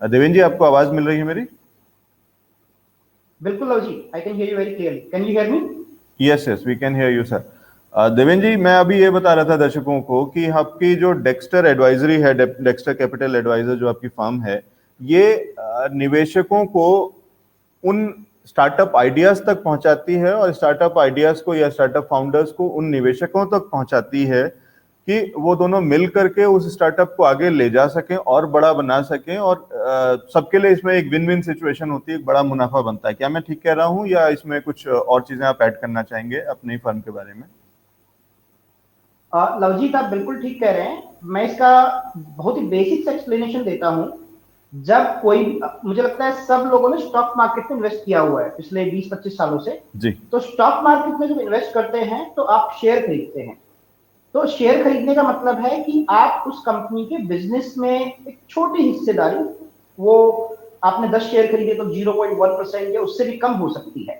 देवेन जी, आपको आवाज मिल रही है मेरी? बिल्कुल Lav ji, I can hear you very clearly. Can you hear me? Yes yes, we can hear you sir. Deven ji, मैं अभी ये बता रहा था दर्शकों को कि आपकी जो डेक्स्टर एडवाइजरी है, डेक्स्टर कैपिटल एडवाइजर जो आपकी फर्म है, ये निवेशकों को उन स्टार्टअप आइडियाज तक पहुंचाती है और स्टार्टअप आइडियाज को या स्टार्टअप फाउंडर्स को उन निवेशकों तक पहुंचाती है कि वो दोनों मिल करके उस स्टार्टअप को आगे ले जा सकें और बड़ा बना सकें, और सबके लिए इसमें एक विन विन सिचुएशन होती है, एक बड़ा मुनाफा बनता है। क्या मैं ठीक कह रहा हूँ या इसमें कुछ और चीजें आप ऐड करना चाहेंगे अपनी फर्म के बारे में? लवजीत, आप बिल्कुल ठीक कह रहे हैं। मैं इसका बहुत ही बेसिक एक्सप्लेनेशन देता हूं। जब कोई, मुझे लगता है सब लोगों ने स्टॉक मार्केट में इन्वेस्ट किया हुआ है पिछले 20-25 सालों से। जी। तो स्टॉक मार्केट में जब इन्वेस्ट करते हैं तो आप शेयर खरीदते हैं। तो शेयर खरीदने का मतलब है कि आप उस कंपनी के बिजनेस में एक छोटी हिस्सेदारी, वो आपने 10 शेयर खरीदे तो 0.1% या उससे भी कम हो सकती है,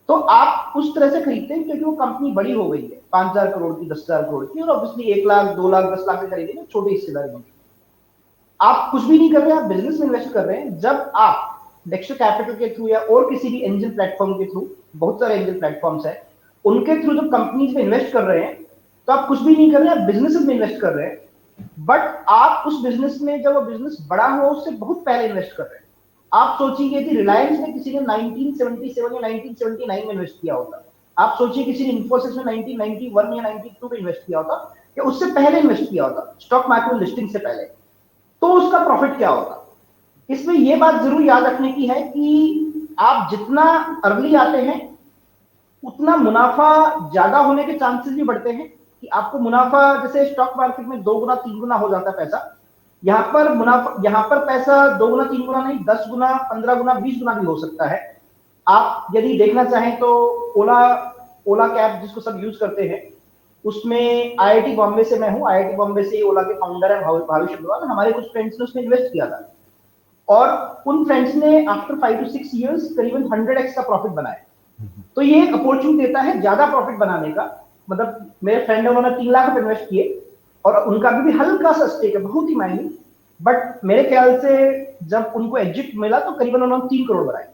तो आप उस तरह से खरीदते हैं क्योंकि वो कंपनी बड़ी हो गई है, 5,000 करोड़ की, 10,000 करोड़ की, और ऑब्वियसली 1 लाख 2 लाख 10 लाख में खरीदेंगे, छोटी हिस्सेदारी होगी। आप कुछ भी नहीं कर रहे हैं, आप बिजनेस में इन्वेस्ट कर रहे हैं। जब आप डेक्स्टर कैपिटल के थ्रू या और किसी भी एंजल प्लेटफॉर्म के थ्रू, बहुत सारे एंजल प्लेटफॉर्म्स है, उनके थ्रू जब कंपनीज में इन्वेस्ट कर रहे हैं, तो आप कुछ भी नहीं कर रहे हैं, आप बिजनेस में इन्वेस्ट कर रहे हैं। बट आप उस बिजनेस में, जब वो बिजनेस बड़ा हुआ, उससे बहुत पहले इन्वेस्ट कर रहे हैं। आप सोचिए कि रिलायंस में किसी ने 1977 या 1979 में इन्वेस्ट किया होता, आप सोचिए किसी ने इंफोसिस में 1991 या 92 में इन्वेस्ट किया होता, या उससे पहले इन्वेस्ट किया होता, स्टॉक मार्केट लिस्टिंग से पहले, तो उसका प्रॉफिट क्या होता। इसमें यह बात जरूर याद रखने की है कि आप जितना अर्ली आते हैं उतना मुनाफा ज्यादा होने के चांसेस भी बढ़ते हैं, कि आपको मुनाफा, जैसे स्टॉक मार्केट में 2 गुना 3 गुना हो जाता है पैसा, यहाँ पर मुनाफा, यहाँ पर पैसा 2 गुना 3 गुना नहीं, 10 गुना 15 गुना 20 गुना भी हो सकता है। आप यदि देखना चाहें तो ओला ओला कैब जिसको सब यूज करते हैं, उसमें आईआईटी बॉम्बे से मैं हूं, आईआईटी बॉम्बे से ओला के फाउंडर है भाविश अग्रवाल, हमारे कुछ फ्रेंड्स ने उसमें इन्वेस्ट किया था, और उन फ्रेंड्स ने आफ्टर 5 to 6 years करीबन 100x का प्रॉफिट बनाया। तो ये एक अपॉर्चुनिटी देता है ज्यादा प्रॉफिट बनाने का। मतलब मेरे फ्रेंड ने, उन्होंने 3 लाख रुपए इन्वेस्ट किए, और उनका भी हल्का सा स्टेक है, बहुत ही माइनिंग, बट मेरे ख्याल से जब उनको एग्जिट मिला तो करीबन उन्होंने 3 करोड़ बनाए।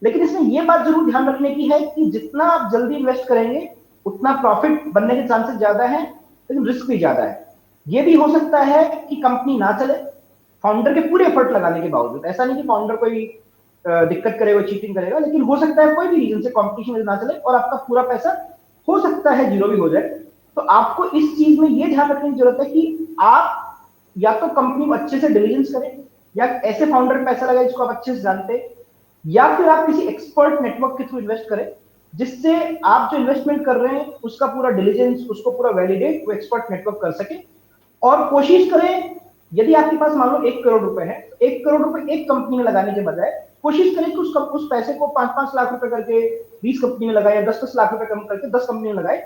लेकिन इसमें यह बात जरूर ध्यान रखने की है कि जितना आप जल्दी इन्वेस्ट करेंगे उतना प्रॉफिट बनने के चांसेस ज्यादा है, लेकिन रिस्क भी ज्यादा है। यह भी हो सकता है कि कंपनी ना चले फाउंडर के पूरे एफर्ट लगाने के बावजूद। ऐसा नहीं कि फाउंडर कोई दिक्कत करेगा, चीटिंग करेगा, लेकिन हो सकता है कोई भी रीजन से कंपटीशन ना चले और आपका पूरा पैसा हो सकता है जीरो भी हो जाए। तो आपको इस चीज में यह ध्यान रखने की जरूरत है कि आप या तो कंपनी को अच्छे से डिलीजेंस करें, या ऐसे फाउंडर में पैसा लगाए जिसको आप अच्छे से जानते हैं, या फिर आप किसी एक्सपर्ट नेटवर्क के थ्रू इन्वेस्ट करें, जिससे आप जो इन्वेस्टमेंट कर रहे हैं उसका पूरा डिलीजेंस, उसको पूरा वैलिडेट वो एक्सपर्ट नेटवर्क कर सके। और कोशिश करें, यदि आपके पास मान लो 1 करोड़ रुपए है, 1 करोड़ रुपए एक कंपनी में लगाने के बजाय कोशिश करें कि उस पैसे को 5-5 लाख रुपए करके 20 कंपनी में लगाए, या 10-10 लाख रुपए कम करके 10 कंपनी में लगाए,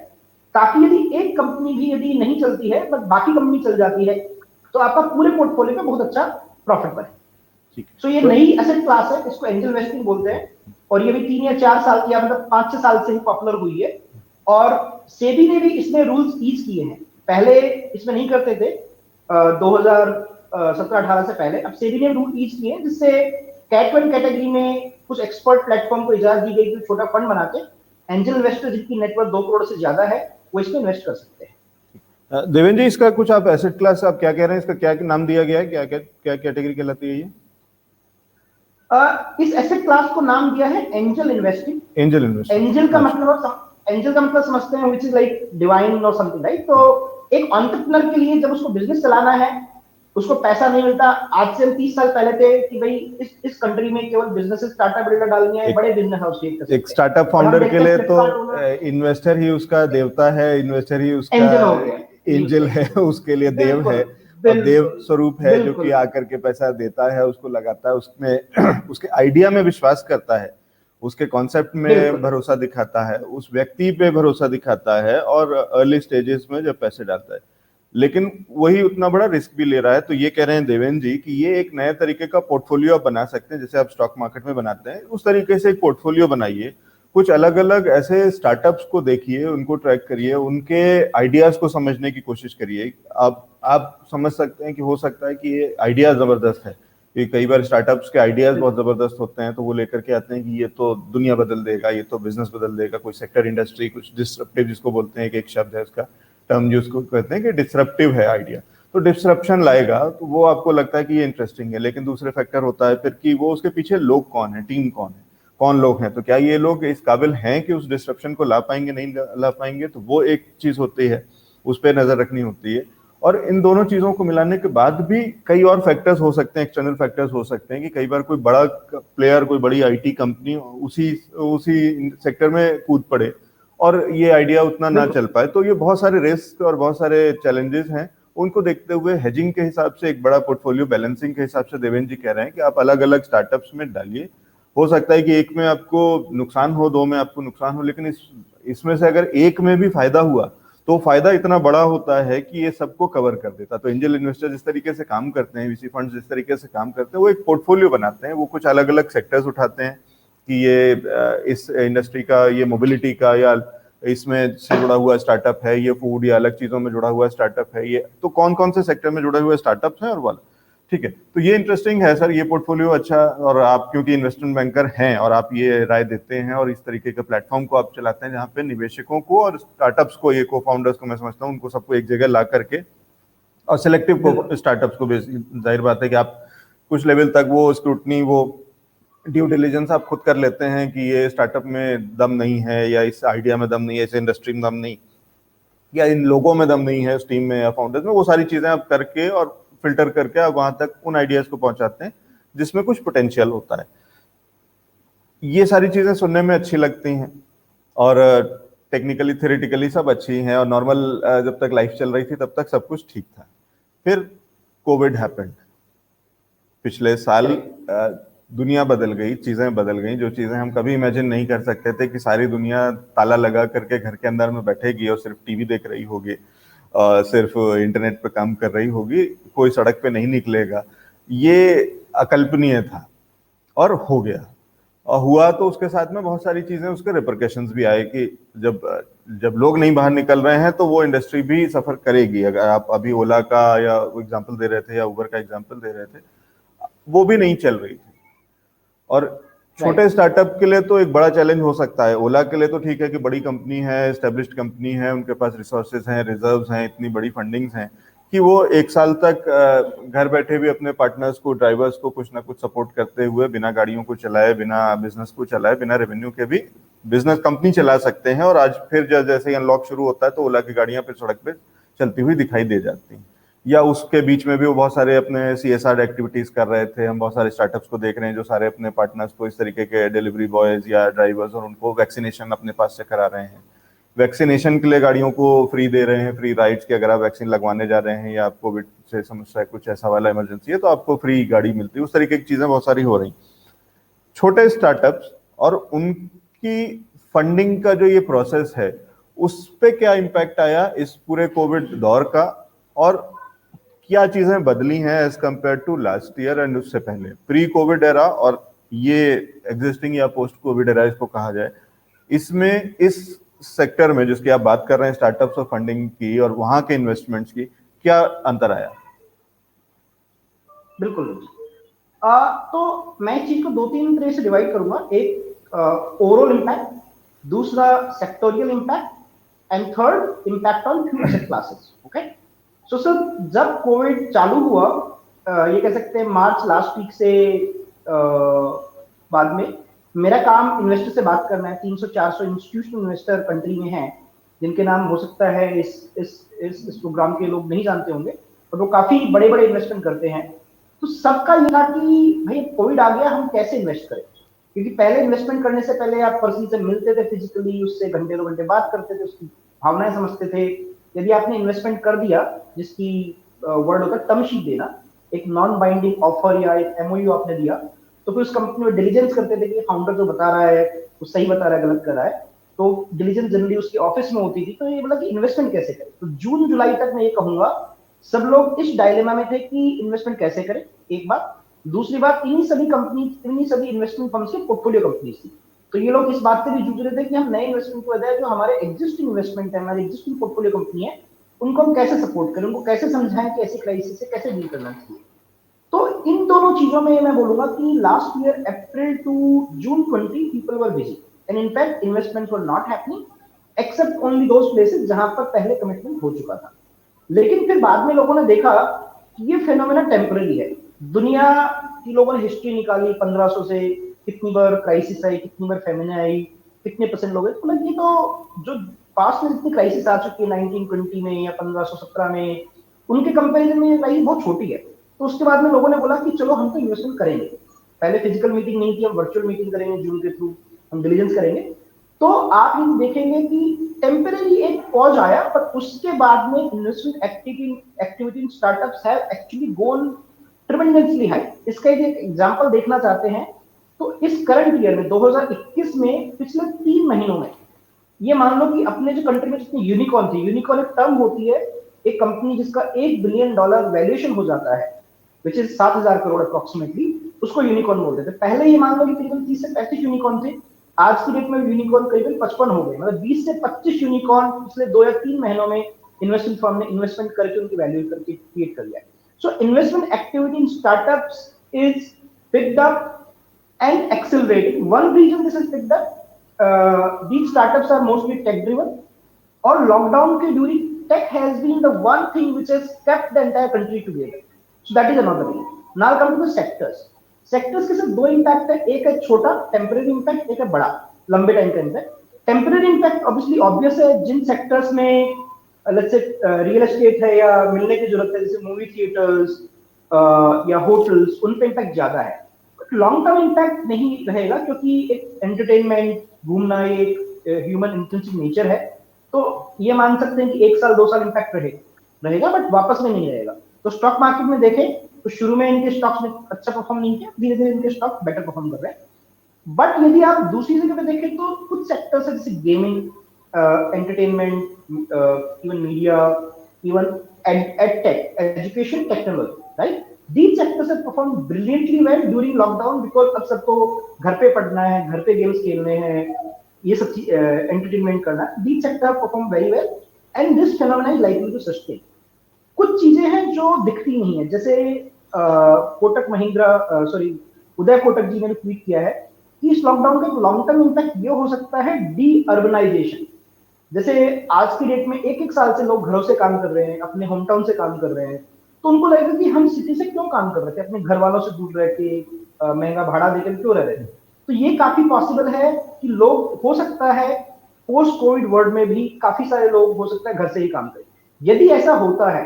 ताकि यदि एक कंपनी भी यदि नहीं चलती है बट बाकी कंपनी चल जाती है, तो आपका पूरे पोर्टफोलियो में बहुत अच्छा प्रॉफिट बने। तो ये नई एसेट क्लास है, इसको एंजल इन्वेस्टिंग बोलते हैं, और ये भी 3 या 4 साल की, मतलब 5-6 साल से ही पॉपुलर हुई है। और सेबी ने भी इसमें रूल्स ईज किए हैं, पहले इसमें नहीं करते थे 2017-18 से पहले। अब सेबी ने रूल ईज किए हैं, जिससे कैट 1 कैटेगरी में कुछ एक्सपर्ट प्लेटफॉर्म को इजाजत दी गई कि छोटा फंड बना के एंजल इन्वेस्टर जिनकी नेटवर्क 2 करोड़ से ज्यादा है वो इसमें इन्वेस्ट कर सकते हैं। देवेन जी, इसका कुछ आप एसेट क्लास आप क्या कह रहे हैं, इसका क्या नाम दिया गया है, क्या क्या क्या कैटेगरी कहलाती है ये? इस एसेट क्लास को नाम दिया है angel investing. Angel investing, angel का मतलब समझते हैं व्हिच इज लाइक डिवाइन और समथिंग, राइट? तो एक एंटरप्रेन्योर के लिए जब उसको बिजनेस चलाना है, उसको पैसा नहीं मिलता। आज से 30 साल पहले थे कि भाई इस कंट्री में केवल बिजनेस स्टार्टअप बिल्डर डालनी है, बड़े बिजनेस हाउस एक स्टार्टअप फाउंडर के लिए तो इन्वेस्टर ही उसका देवता है, इन्वेस्टर ही उसका एंजल है, उसके लिए देव है, और देव स्वरूप है जो कि आकर के पैसा देता है, उसको लगाता है, उसमें उसके आइडिया में विश्वास करता है, उसके कॉन्सेप्ट में भरोसा दिखाता है, उस व्यक्ति पे भरोसा दिखाता है, और अर्ली स्टेजेस में जब पैसे डालता है, लेकिन वही उतना बड़ा रिस्क भी ले रहा है। तो ये कह रहे हैं देवेन जी कि ये एक नए तरीके का पोर्टफोलियो आप बना सकते हैं, जैसे आप स्टॉक मार्केट में बनाते हैं उस तरीके से एक पोर्टफोलियो बनाइए, कुछ अलग अलग ऐसे स्टार्टअप्स को देखिए, उनको ट्रैक करिए, उनके आइडियाज को समझने की कोशिश करिए। आप समझ सकते हैं कि हो सकता है कि ये आइडिया जबरदस्त है, ये कई बार स्टार्टअप्स के आइडियाज बहुत जबरदस्त होते हैं, तो वो लेकर के आते हैं कि ये तो दुनिया बदल देगा, ये तो बिजनेस बदल देगा, कोई सेक्टर, इंडस्ट्री, कुछ डिसरप्टिव जिसको बोलते हैं, एक शब्द है उसका, टर्म जिसको कहते हैं कि डिसरप्टिव है आइडिया, तो डिसरप्शन लाएगा, तो वो आपको लगता है कि ये इंटरेस्टिंग है। लेकिन दूसरे फैक्टर होता है फिर कि वो उसके पीछे लोग कौन है, टीम कौन है, कौन लोग हैं, तो क्या ये लोग इस काबिल हैं कि उस डिसरप्शन को ला पाएंगे, नहीं ला पाएंगे, तो वो एक चीज होती है, उस पर नजर रखनी होती है। और इन दोनों चीजों को मिलाने के बाद भी कई और फैक्टर्स हो सकते हैं, एक्सटर्नल फैक्टर्स हो सकते हैं कि कई बार कोई बड़ा प्लेयर, कोई बड़ी आईटी कंपनी उसी उसी सेक्टर में कूद पड़े और ये आइडिया उतना ना चल पाए, तो ये बहुत सारे रिस्क और बहुत सारे चैलेंजेस हैं। उनको देखते हुए हेजिंग के हिसाब से, एक बड़ा पोर्टफोलियो बैलेंसिंग के हिसाब से देवेंद्र जी कह रहे हैं कि आप अलग अलग स्टार्टअप्स में डालिए। हो सकता है कि एक में आपको नुकसान हो, दो में आपको नुकसान हो, लेकिन इसमें से अगर एक में भी फायदा हुआ तो फायदा इतना बड़ा होता है कि ये सबको कवर कर देता। तो एंजल इन्वेस्टर जिस तरीके से काम करते हैं, वीसी फंड्स जिस तरीके से काम करते हैं, वो एक पोर्टफोलियो बनाते हैं, वो कुछ अलग अलग सेक्टर्स उठाते हैं कि ये इस इंडस्ट्री का, ये मोबिलिटी का, या इसमें से जुड़ा हुआ स्टार्टअप है, ये फूड या अलग चीजों में जुड़ा हुआ स्टार्टअप है, ये तो कौन कौन से सेक्टर में जुड़े हुए स्टार्टअप्स हैं और वाला, ठीक है। तो ये इंटरेस्टिंग है सर, ये पोर्टफोलियो अच्छा, और आप क्योंकि इन्वेस्टमेंट बैंकर हैं और आप ये राय देते हैं और इस तरीके के प्लेटफॉर्म को आप चलाते हैं जहाँ पे निवेशकों को और स्टार्टअप्स को, ये को फाउंडर्स को, मैं समझता हूँ उनको सबको एक जगह ला करके, और सिलेक्टिव को स्टार्टअप्स को, जाहिर बात है कि आप कुछ लेवल तक वो स्क्रूटनी, वो ड्यू डिलीजेंस आप खुद कर लेते हैं कि ये स्टार्टअप में दम नहीं है, या इस आइडिया में दम नहीं है, इस इंडस्ट्री में दम नहीं, या इन लोगों में दम नहीं है, उस टीम में या फाउंडर्स में, वो सारी चीजें आप करके और फिल्टर करके आप वहां तक उन आइडियाज को पहुंचाते हैं जिसमें कुछ पोटेंशियल होता है। ये सारी चीजें सुनने में अच्छी लगती हैं और टेक्निकली, थ्योरेटिकली सब अच्छी हैं, और नॉर्मल जब तक लाइफ चल रही थी तब तक सब कुछ ठीक था। फिर कोविड हैपेंड, पिछले साल दुनिया बदल गई, चीजें बदल गई, जो चीजें हम कभी इमेजिन नहीं कर सकते थे कि सारी दुनिया ताला लगा करके घर के अंदर में बैठेगी और सिर्फ टीवी देख रही होगी, सिर्फ इंटरनेट पे काम कर रही होगी, कोई सड़क पे नहीं निकलेगा, ये अकल्पनीय था और हो गया। और हुआ तो उसके साथ में बहुत सारी चीजें, उसके रिपरकशंस भी आए कि जब लोग नहीं बाहर निकल रहे हैं तो वो इंडस्ट्री भी सफर करेगी। अगर आप अभी ओला का या एग्जांपल दे रहे थे या उबर का एग्जांपल दे रहे थे, वो भी नहीं चल रही थी। और छोटे स्टार्टअप के लिए तो एक बड़ा चैलेंज हो सकता है। ओला के लिए तो ठीक है कि बड़ी कंपनी है, एस्टेब्लिश्ड कंपनी है, उनके पास रिसोर्सेज हैं, रिजर्व्स हैं, इतनी बड़ी फंडिंग्स हैं कि वो एक साल तक घर बैठे भी अपने पार्टनर्स को, ड्राइवर्स को कुछ ना कुछ सपोर्ट करते हुए बिना गाड़ियों को चलाए, बिना बिजनेस को चलाए, बिना रेवेन्यू के भी बिजनेस कंपनी चला सकते हैं। और आज फिर जैसे ही अनलॉक शुरू होता है तो ओला की गाड़ियां फिर सड़क पे चलती हुई दिखाई दे जाती हैं। या उसके बीच में भी वो बहुत सारे अपने CSR एक्टिविटीज कर रहे थे। हम बहुत सारे स्टार्टअप्स को देख रहे हैं जो सारे अपने पार्टनर्स को इस तरीके के डिलीवरी बॉयज या ड्राइवर्स, और उनको वैक्सीनेशन अपने पास से करा रहे हैं। वैक्सीनेशन के लिए गाड़ियों को फ्री दे रहे हैं, फ्री राइड्स के, अगर आप वैक्सीन लगवाने जा रहे हैं या आप कोविड से समस्या है, कुछ ऐसा वाला इमरजेंसी है, तो आपको फ्री गाड़ी मिलती है। उस तरीके की चीजें बहुत सारी हो रही। छोटे स्टार्टअप्स और उनकी फंडिंग का जो ये प्रोसेस है, उस पर क्या इम्पैक्ट आया इस पूरे कोविड दौर का, और क्या चीजें बदली हैं as compared to last year and उससे पहले, प्री कोविड एरा और ये एग्जिस्टिंग या पोस्ट कोविड एरा इसको कहा जाए, इसमें इस सेक्टर में जिसकी आप बात कर रहे हैं, स्टार्टअप्स और फंडिंग की और वहां के इन्वेस्टमेंट्स की, क्या अंतर आया? बिल्कुल। तो मैं इस चीज को 2-3 तरह से डिवाइड करूंगा। एक ओवरऑल इम्पैक्ट, दूसरा sectoral impact, and third impact on few asset classes. Okay, so sir, जब कोविड चालू हुआ, ये कह सकते हैं मार्च लास्ट वीक से बाद में, मेरा काम इन्वेस्टर से बात करना है। 300-400 इंस्टीट्यूशनल इन्वेस्टर कंट्री में हैं, जिनके नाम हो सकता है इस प्रोग्राम के लोग नहीं जानते होंगे, और वो काफी बड़े बड़े इन्वेस्टमेंट करते हैं। तो सबका ये था कि भाई कोविड आ गया, हम कैसे इन्वेस्ट करें, क्योंकि पहले इन्वेस्टमेंट करने से पहले आप पर्सन से मिलते थे फिजिकली, उससे घंटे 2 घंटे बात करते थे, उसकी भावनाएं समझते थे। यदि आपने इन्वेस्टमेंट कर दिया, जिसकी वर्ड होता है टर्म शीट देना, एक नॉन बाइंडिंग ऑफर या एक MOU आपने दिया, तो फिर उस कंपनी में डिलीजेंस करते थे कि फाउंडर जो बता रहा है वो सही बता रहा है, गलत कर रहा है। तो डिलीजेंस जनरली उसके ऑफिस में होती थी। तो ये बोला कि इन्वेस्टमेंट कैसे करें। तो जून जुलाई तक मैं ये कहूंगा सब लोग इस डायलेमा में थे कि इन्वेस्टमेंट कैसे करें, एक बात। दूसरी बात, इन्हीं सभी इन्वेस्टमेंट फर्म्स की पोर्टफोलियो कंपनीज थी। तो ये लोग इस बात से भी जूझ रहे थे कि हम नए इन्वेस्टमेंट को बजाय जो हमारे एग्जिस्टिंग इन्वेस्टमेंट है, हमारे एग्जिस्टिंग पोर्टफोलियो कंपनी है, उनको हम कैसे सपोर्ट करें, उनको कैसे समझाएं कि ऐसी क्राइसिस से कैसे डील करना चाहिए। तो इन दोनों चीजों में मैं बोलूंगा कि last year April to June 20 people were busy and in fact investment were not happening except only those places जहां पर पहले कमिटमेंट हो चुका था। लेकिन फिर बाद में लोगों ने देखा कि ये फिनोमेना टेम्पररी है। दुनिया की लोगों ने हिस्ट्री निकाली 1500 से, कितनी बार क्राइसिस आई, कितनी बार फेमिन आई, कितने परसेंट लोग, मतलब ये तो जो पास्ट में जितनी क्राइसिस आ चुकी है 1920 में या 1517 में, उनके कंपैरिजन में ये क्राइसिस बहुत छोटी है। तो उसके बाद में लोगों ने बोला कि चलो हम तो इन्वेस्टमेंट करेंगे। पहले फिजिकल मीटिंग नहीं थी, हम वर्चुअल मीटिंग करेंगे जूम के थ्रू, हम डिलीजेंस करेंगे। तो आप ये देखेंगे कि टेम्पररी एक पॉज आया, पर उसके बाद में investment activity in startups have actually gone tremendously high. इसका एक एग्जांपल देखना चाहते हैं तो इस करंट ईयर में 2021 में पिछले 3 महीनों में ये मान लो कि अपने जो कंट्री में जितनी यूनिकॉर्न थी, यूनिकॉर्न एक टर्म होती है, एक कंपनी जिसका $1 बिलियन वैल्यूएशन हो जाता है, विच इज 7,000 करोड़ अप्रोक्सीमेटली, उसको यूनिकॉर्न बोलते थे। पहले ये मान लो कि करीबन 30 से 35 यूनिकॉर्न थे, आज की डेट में यूनिकॉर्न करीबन 55 हो गए। मतलब 20 से 25 यूनिकॉर्न पिछले 2 या 3 महीनों में इन्वेस्टमेंट फर्म ने इन्वेस्टमेंट करके उनकी वैल्यू करके क्रिएट कर लिया है। So investment activity in startups is picked up and accelerating. One reason this is picked up, these startups are mostly tech driven, or lockdown के during tech has been the one thing which has kept the entire country together. So that is another reason. Now come to the sectors. Sectors के सिर्फ 2 impact है, एक है छोटा temporary impact, एक है बड़ा लंबे टाइम का impact. Temporary impact obvious है, जिन sectors में let's say real estate है या मिलने की जरूरत है, जैसे movie theaters या hotels, उन पे impact ज्यादा है। लॉन्ग टर्म इम्पैक्ट नहीं रहेगा, क्योंकि एक एंटरटेनमेंट, घूमना एक ह्यूमन इंटेंसिव नेचर है। तो ये मान सकते हैं कि 1 साल 2 साल इम्पैक्ट रहेगा, बट वापस में नहीं रहेगा। तो स्टॉक मार्केट में देखें तो शुरू में इनके स्टॉक्स ने अच्छा परफॉर्म नहीं किया, धीरे धीरे इनके स्टॉक बेटर परफॉर्म कर रहे हैं। बट यदि आप दूसरी जगह पे देखें तो कुछ सेक्टर्स है, जैसे gaming, entertainment, even media, even edtech, education technology, right, these sectors have performed brilliantly well during lockdown because अब सबको घर पे पढ़ना है, घर पे गेम्स खेलने हैं, ये सब एंटरटेनमेंट करना है। These sectors have performed very well and this phenomenon is likely to sustain. कुछ चीजें हैं जो दिखती नहीं है, जैसे कोटक महिंद्रा, उदय कोटक जी ने ट्वीट किया है कि इस लॉकडाउन का लॉन्ग टर्म इम्पैक्ट ये हो सकता है डी अर्बनाइजेशन। जैसे आज की डेट में 1-1 साल से लोग घरों से काम कर रहे हैं, अपने होम टाउन से काम कर रहे हैं, तो उनको लगेगा कि हम सिटी से क्यों काम कर रहे थे, अपने घर वालों से दूर रह के महंगा भाड़ा देकर क्यों रह रहे थे। तो ये काफी पॉसिबल है कि लोग, हो सकता है पोस्ट कोविड वर्ल्ड में भी काफी सारे लोग हो सकता है घर से ही काम करें। यदि ऐसा होता है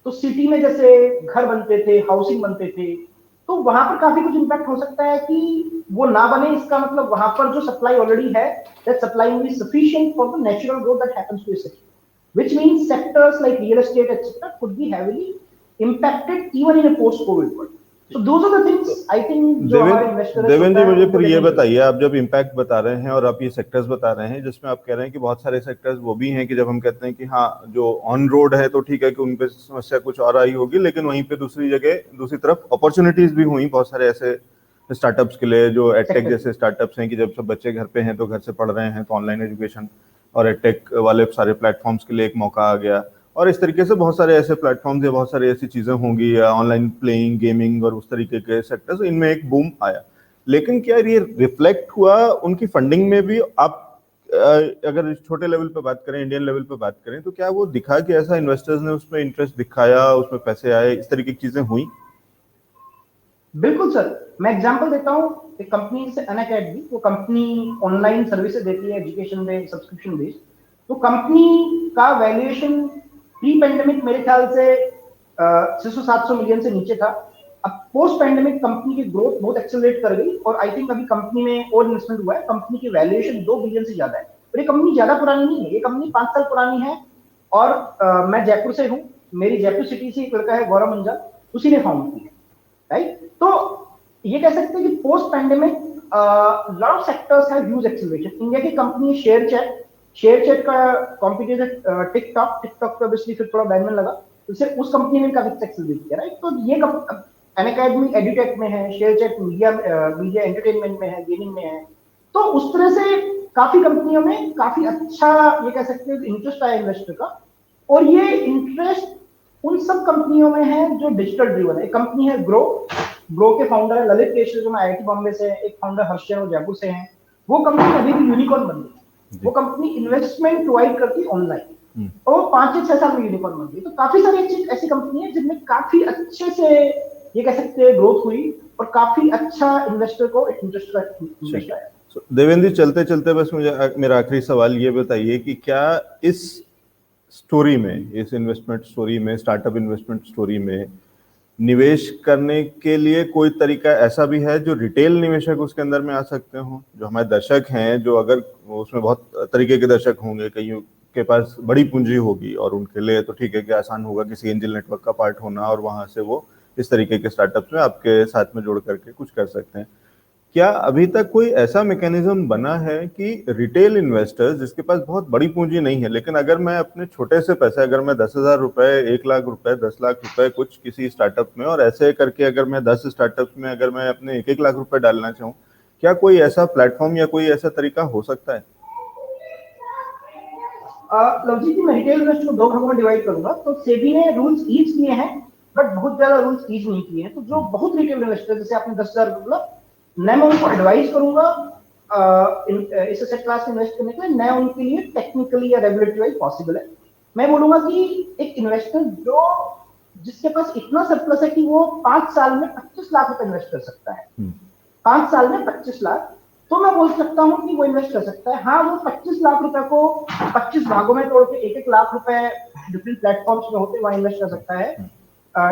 तो सिटी में जैसे घर बनते थे, हाउसिंग बनते थे, तो वहां पर काफी कुछ इम्पैक्ट हो सकता है कि वो ना बने। इसका मतलब वहां पर जो सप्लाई ऑलरेडी है, that supply will be sufficient for the natural growth that happens to a city, which means sectors like real estate etcetera could be heavily impacted even in a post covid world. So those are the things I think जो हमारे investor. Devendra जी, मुझे फिर ये बताइए, आप जब impact बता रहे हैं और आप ये सेक्टर्स बता रहे हैं जिसमें आप कह रहे हैं कि बहुत सारे सेक्टर्स वो भी हैं कि जब हम कहते हैं कि हाँ जो ऑन रोड है तो ठीक है कि उन पे समस्या कुछ और आई होगी, लेकिन वहीं पे दूसरी जगह दूसरी तरफ अपॉर्चुनिटीज भी हुई बहुत सारे ऐसे स्टार्टअप्स के लिए, जो एडटेक जैसे स्टार्टअप्स हैं कि जब सब बच्चे घर पे हैं तो घर से पढ़ रहे हैं, तो ऑनलाइन एजुकेशन और एडटेक वाले सारे प्लेटफॉर्म्स के लिए एक मौका आ गया। और इस तरीके से बहुत सारे ऐसे प्लेटफॉर्म्स या बहुत सारी ऐसी चीजें होंगी, ऑनलाइन प्लेइंग, गेमिंग और उस तरीके के सेक्टर्स, इनमें एक बूम आया। लेकिन क्या ये रिफ्लेक्ट हुआ उनकी फंडिंग में भी? आप अगर छोटे लेवल पे बात करें, इंडियन लेवल पे बात करें, तो क्या वो दिखा कि ऐसा इन्वेस्टर्स ने उसमें इंटरेस्ट दिखाया, उसमें पैसे आए, इस तरीके की चीजें हुई? बिल्कुल सर, मैं एग्जांपल देता हूं। एक कंपनी से अनअकैडमी, वो कंपनी ऑनलाइन सर्विसेज देती है, एजुकेशन बेस्ड, सब्सक्रिप्शन बेस्ड। तो कंपनी का वैल्यूएशन प्री पेंडेमिक मेरे ख्याल से 600-700 मिलियन से नीचे था। अब पोस्ट पेंडेमिक कंपनी की ग्रोथ बहुत एक्सेलरेट कर गई और आई थिंक अभी कंपनी में और इन्वेस्टमेंट हुआ है। कंपनी की वैल्यूएशन 2 बिलियन से ज्यादा है। और ये कंपनी ज्यादा पुरानी नहीं है, ये कंपनी 5 साल पुरानी है। और मैं जयपुर से हूँ, मेरी जयपुर सिटी से एक लड़का है गौरव मंजा, उसी ने फाउंड की है, राइट। तो ये कह सकते हैं कि post pandemic lot of sectors have huge acceleration. India की कंपनी शेयरचैट का कॉम्पिटिटर टिकटॉक पे ऑब्वियसली फिर थोड़ा बैन लगा, तो सिर्फ उस कंपनी ने काफी एक्सेलरेट किया, राइट। तो ये अनअकैडमी एडुटेक में है, शेयरचैट मीडिया एंटरटेनमेंट में है, गेमिंग में है। तो उस तरह से काफी कंपनियों में काफी अच्छा ये कह सकते हैं इंटरेस्ट आया इन्वेस्टर का। और ये इंटरेस्ट उन सब कंपनियों में है जो डिजिटल ड्रिवन है। कंपनी है ग्रो, ग्रो के फाउंडर है ललित केशरी, जो IIT बॉम्बे से, एक फाउंडर हर्षन वो जयपुर से हैं। वो कंपनी अभी भी यूनिकॉर्न बन गई। वो कंपनी इन्वेस्टमेंट प्रोवाइड करती ऑनलाइन, और 5 से 6 साल में यूनिकॉर्न बन गई। तो काफी सारी ऐसी कंपनी है जिनमें काफी अच्छे से ये कह सकते हैं ग्रोथ हुई, और काफी अच्छा इन्वेस्टर को इंटरेस्ट आया। देवेंद्र जी, चलते चलते बस मुझे मेरा आखिरी सवाल ये बताइए कि क्या इस स्टोरी में, इस इन्वेस्टमेंट स्टोरी में, स्टार्टअप इन्वेस्टमेंट स्टोरी में निवेश करने के लिए कोई तरीका ऐसा भी है जो रिटेल निवेशक उसके अंदर में आ सकते हो? जो हमारे दर्शक हैं, जो अगर उसमें बहुत तरीके के दर्शक होंगे, कई के पास बड़ी पूंजी होगी और उनके लिए तो ठीक है कि आसान होगा किसी एंजल नेटवर्क का पार्ट होना और वहां से वो इस तरीके के स्टार्टअप्स में आपके साथ में जोड़ करके कुछ कर सकते हैं। क्या अभी तक कोई ऐसा मैकेनिज्म बना है कि रिटेल इन्वेस्टर्स जिसके पास बहुत बड़ी पूंजी नहीं है, लेकिन अगर मैं अपने छोटे से पैसे, अगर मैं 10,000 रुपए, 1 लाख रुपए, 10 लाख रुपए कुछ किसी स्टार्टअप में, और ऐसे करके अगर मैं 10 स्टार्टअप में अगर मैं अपने 1-1 लाख रुपए डालना चाहूँ, क्या कोई ऐसा प्लेटफॉर्म या कोई ऐसा तरीका हो सकता है? लवजीत जी, मैं रिटेल इन्वेस्टर को 2 भागों में डिवाइड करूंगा। तो सेबी ने रूल्स ईज किए हैं, बट बहुत ज्यादा रूल्स ईज नहीं किए हैं। तो जो बहुत रिटेल इन्वेस्टर, जैसे आपने 10,000 रुपये, मैं उनको एडवाइस करूंगा इस एसेट क्लास में इन्वेस्ट करने के लिए। मैं उनके लिए टेक्निकली या रेगुलेटरी वाइज पॉसिबल है। मैं बोलूंगा कि एक इन्वेस्टर जिसके पास इतना सरप्लस है कि वो 5 साल में 25 लाख रुपए इन्वेस्ट कर सकता है, 5 साल में 25 लाख, तो मैं बोल सकता हूं कि वो इन्वेस्ट कर सकता है। हाँ, वो 25 लाख रुपए को 25 भागों में तोड़ के 1-1 लाख रुपए डिफरेंट प्लेटफॉर्म्स में होते वहां इन्वेस्ट कर सकता है।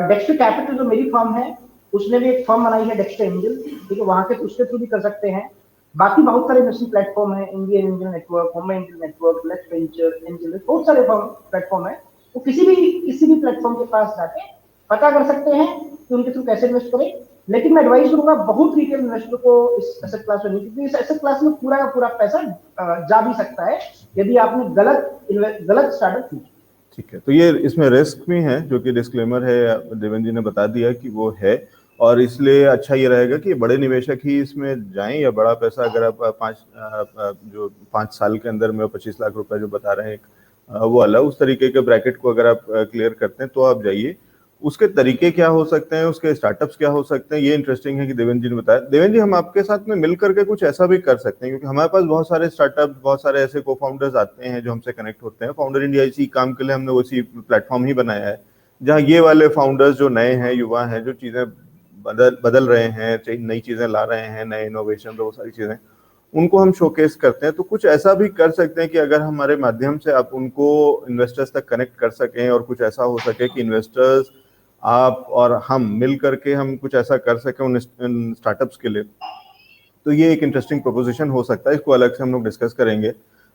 डेक्स्टर कैपिटल जो मेरी फर्म है, उसने भी एक फर्म बनाई है डेक्स्टर एंजल, ठीक है, वहां के उसके थ्रू भी कर सकते हैं। बाकी बहुत सारे इन्वेस्टिंग प्लेटफॉर्म है, Indian angel network, Mumbai angel network, let's venture angel, बहुत सारे प्लेटफॉर्म है। तो किसी भी प्लेटफॉर्म के पास जाके पता कर सकते हैं कि उनके थ्रू कैसे इन्वेस्ट करें। लेकिन मैं एडवाइस करूंगा बहुत रिटेल इन्वेस्टर को इस एसेट क्लास में नहीं, क्योंकि इस एसेट क्लास में पूरा का पूरा पैसा जा भी सकता है यदि आपने गलत स्टार्टअप किया। ठीक है, तो ये इसमें रिस्क भी है, जो कि डिस्क्लेमर है, देवेंद्र जी ने बता दिया कि वो है, और इसलिए अच्छा ये रहेगा कि बड़े निवेशक ही इसमें जाएं, या बड़ा पैसा अगर आप 5 साल के अंदर में 25 लाख रुपए जो बता रहे हैं वो अलग, उस तरीके के ब्रैकेट को अगर आप क्लियर करते हैं तो आप जाइए। उसके तरीके क्या हो सकते हैं, उसके स्टार्टअप्स क्या हो सकते हैं, ये इंटरेस्टिंग है कि देवेंद्र जी ने बताया। देवेंद्र जी, हम आपके साथ में मिल करके कुछ ऐसा भी कर सकते हैं, क्योंकि हमारे पास बहुत सारे स्टार्टअप, बहुत सारे ऐसे को फाउंडर्स आते हैं जो हमसे कनेक्ट होते हैं। फाउंडर इंडिया इसी काम के लिए हमने उसी प्लेटफॉर्म ही बनाया है, जहाँ ये वाले फाउंडर्स जो नए हैं, युवा हैं, जो चीजें बदल रहे हैं, नई चीजें ला रहे हैं, नए इनोवेशन, तो वो सारी चीजें उनको हम शोकेस करते हैं। तो कुछ ऐसा भी कर सकते हैं कि अगर हमारे माध्यम से आप उनको इन्वेस्टर्स तक कनेक्ट कर सकें, और कुछ ऐसा हो सके कि इन्वेस्टर्स, आप और हम मिल करके हम कुछ ऐसा कर सकें उन स्टार्टअप्स के लिए, तो ये एक इंटरेस्टिंग प्रोपोजिशन हो सकता है। इसको अलग से हम लोग डिस्कस करेंगे।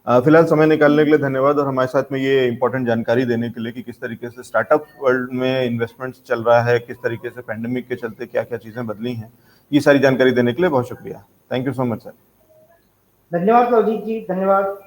फिलहाल समय निकालने के लिए धन्यवाद, और हमारे साथ में ये इंपॉर्टेंट जानकारी देने के लिए कि किस तरीके से स्टार्टअप वर्ल्ड में इन्वेस्टमेंट्स चल रहा है, किस तरीके से पैंडेमिक के चलते क्या क्या चीजें बदली हैं, ये सारी जानकारी देने के लिए बहुत शुक्रिया। Thank you so much sir. धन्यवाद लवजीत जी, धन्यवाद।